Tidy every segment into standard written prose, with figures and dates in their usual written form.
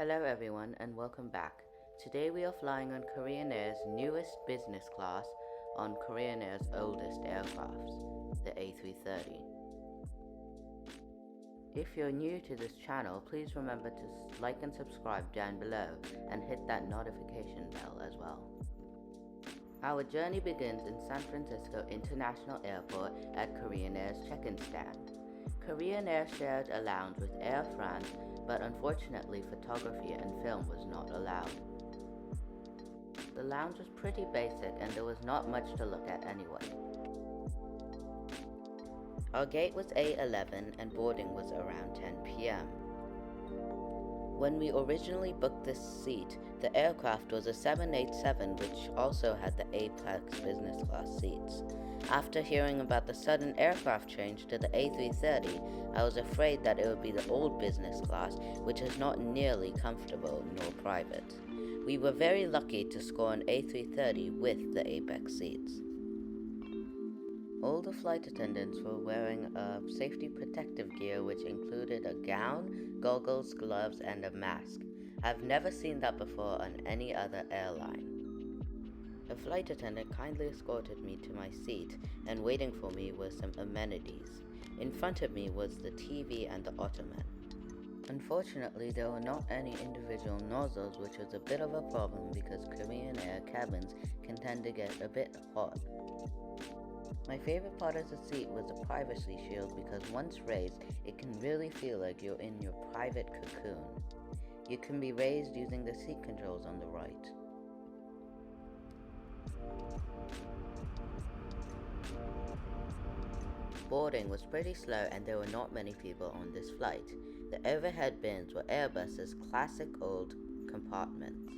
Hello everyone and welcome back. Today we are flying on Korean Air's newest business class on Korean Air's oldest aircrafts, the A330. If you're new to this channel, please remember to like and subscribe down below and hit that notification bell as well. Our journey begins in San Francisco International Airport at Korean Air's check-in stand. Korean Air shared a lounge with Air France, but unfortunately photography and film was not allowed. The lounge was pretty basic and there was not much to look at anyway. Our gate was A11 and boarding was around 10 p.m. When we originally booked this seat, the aircraft was a 787 which also had the Apex business class seats. After hearing about the sudden aircraft change to the A330, I was afraid that it would be the old business class, which is not nearly comfortable nor private. We were very lucky to score an A330 with the Apex seats. All the flight attendants were wearing safety protective gear which included a gown, goggles, gloves, and a mask. I've never seen that before on any other airline. A flight attendant kindly escorted me to my seat, and waiting for me were some amenities. In front of me was the TV and the ottoman. Unfortunately, there were not any individual nozzles, which was a bit of a problem because Korean Air cabins can tend to get a bit hot. My favorite part of the seat was the privacy shield because once raised, it can really feel like you're in your private cocoon. You can be raised using the seat controls on the right. Boarding was pretty slow and there were not many people on this flight. The overhead bins were Airbus's classic old compartments.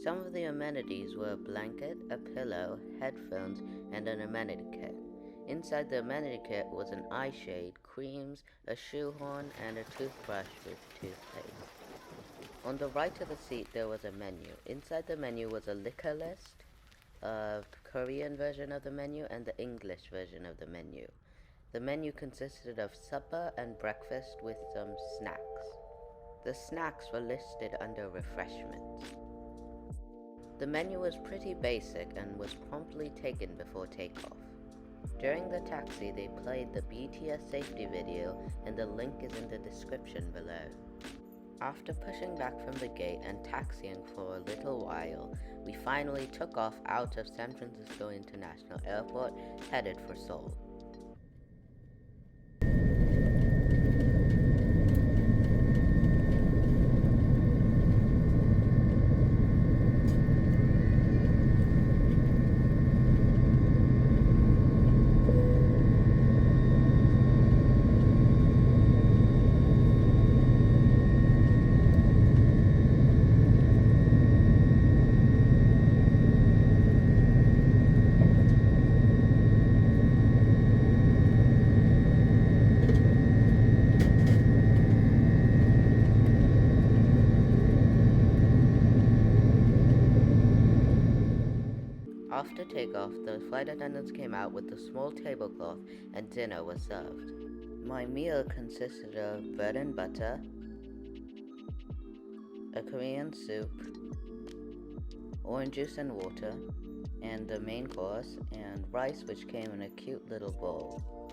Some of the amenities were a blanket, a pillow, headphones, and an amenity kit. Inside the amenity kit was an eye shade, creams, a shoehorn, and a toothbrush with toothpaste. On the right of the seat there was a menu. Inside the menu was a liquor list, a Korean version of the menu, and the English version of the menu. The menu consisted of supper and breakfast with some snacks. The snacks were listed under refreshments. The menu was pretty basic and was promptly taken before takeoff. During the taxi, they played the BTS safety video, and the link is in the description below. After pushing back from the gate and taxiing for a little while, we finally took off out of San Francisco International Airport, headed for Seoul. After takeoff, the flight attendants came out with a small tablecloth and dinner was served. My meal consisted of bread and butter, a Korean soup, orange juice and water, and the main course, and rice which came in a cute little bowl.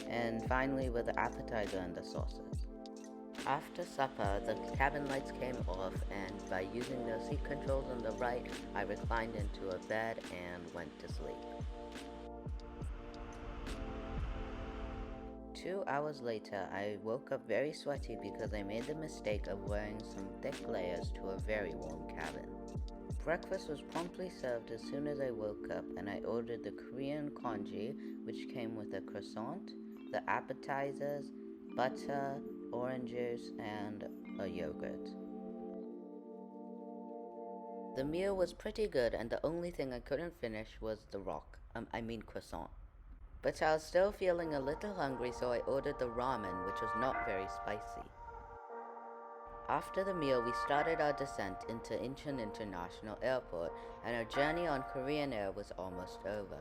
And finally with the appetizer and the sauces. After supper, the cabin lights came off, and by using the seat controls on the right, I reclined into a bed and went to sleep. 2 hours later, I woke up very sweaty because I made the mistake of wearing some thick layers to a very warm cabin. Breakfast was promptly served as soon as I woke up, and I ordered the Korean congee, which came with a croissant, the appetizers, butter, orange juice, and a yogurt. The meal was pretty good, and the only thing I couldn't finish was the croissant. But I was still feeling a little hungry, so I ordered the ramen, which was not very spicy. After the meal, we started our descent into Incheon International Airport, and our journey on Korean Air was almost over.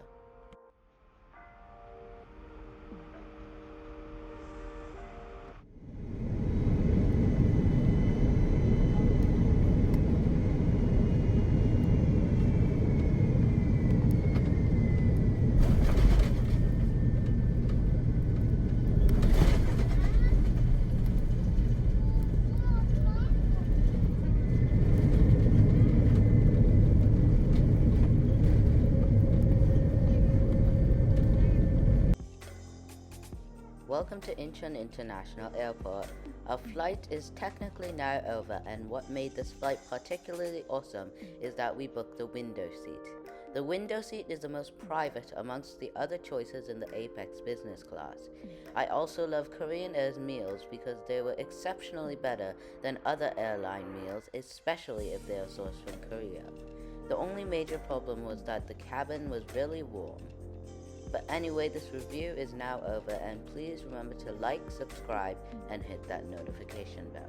welcome to Incheon International Airport. Our flight is technically now over, and what made this flight particularly awesome is that we booked the window seat. The window seat is the most private amongst the other choices in the Apex business class. I also love Korean Air's meals because they were exceptionally better than other airline meals, especially if they are sourced from Korea. The only major problem was that the cabin was really warm. But anyway, this review is now over, and please remember to like, subscribe, and hit that notification bell.